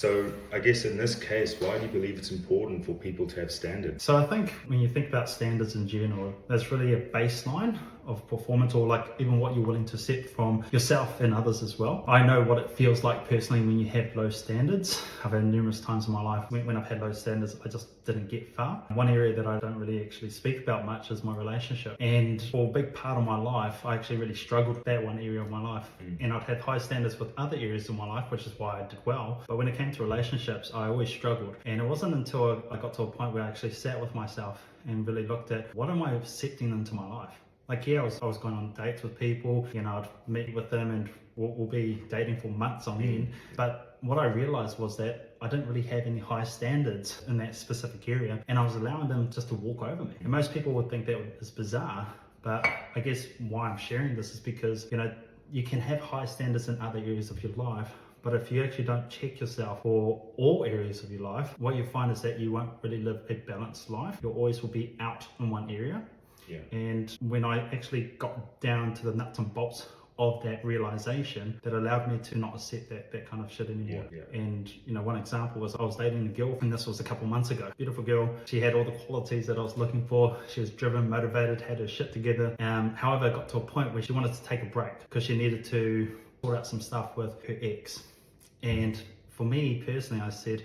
So I guess in this case, why do you believe it's important for people to have standards? So I think when you think about standards in general, there's really a baseline of performance, or like even what you're willing to set from yourself and others as well. I know what it feels like personally when you have low standards. I've had numerous times in my life when I've had low standards, I just didn't get far. One area that I don't really actually speak about much is my relationship. And for a big part of my life, I actually really struggled with that one area of my life. And I'd had high standards with other areas of my life, which is why I did well. But when it came to relationships, I always struggled. And it wasn't until I got to a point where I actually sat with myself and really looked at what am I accepting into my life. Like, yeah, I was going on dates with people, I'd meet with them and we'll be dating for months on end. But what I realized was that I didn't really have any high standards in that specific area, and I was allowing them just to walk over me. And most people would think that is bizarre, but I guess why I'm sharing this is because, you can have high standards in other areas of your life, but if you actually don't check yourself for all areas of your life, what you find is that you won't really live a balanced life. You always will be out in one area. Yeah. And when I actually got down to the nuts and bolts of that realization, that allowed me to not accept that kind of shit anymore. Yeah. And one example was I was dating a girl, and this was a couple months ago. Beautiful girl. She had all the qualities that I was looking for. She was driven, motivated, had her shit together. However, it got to a point where she wanted to take a break because she needed to sort out some stuff with her ex. And for me personally, I said,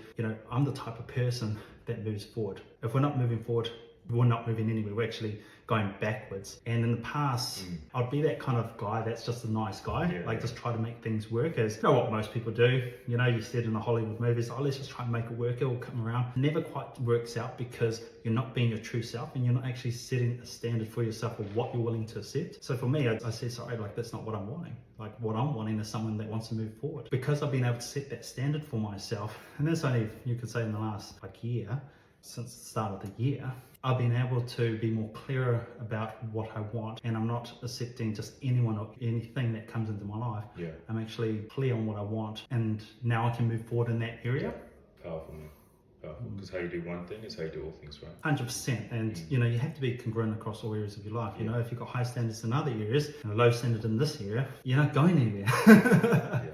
I'm the type of person that moves forward. If we're not moving forward, we're not moving anywhere. We're actually going backwards. And in the past, I'd be that kind of guy that's just a nice guy, just try to make things work, as what most people do. You see it in the Hollywood movies, let's just try and make it work, it'll come around. It never quite works out because you're not being your true self and you're not actually setting a standard for yourself of what you're willing to accept. So for me, I said, sorry, that's not what I'm wanting. What I'm wanting is someone that wants to move forward. Because I've been able to set that standard for myself, and that's only, you could say, in the last year, since the start of the year, I've been able to be more clearer about what I want, and I'm not accepting just anyone or anything that comes into my life. Yeah. I'm actually clear on what I want, and now I can move forward in that area. Powerful, man. Powerful. Because how you do one thing is how you do all things, right? 100%. And you have to be congruent across all areas of your life. If you've got high standards in other areas and a low standard in this area, you're not going anywhere. Yeah.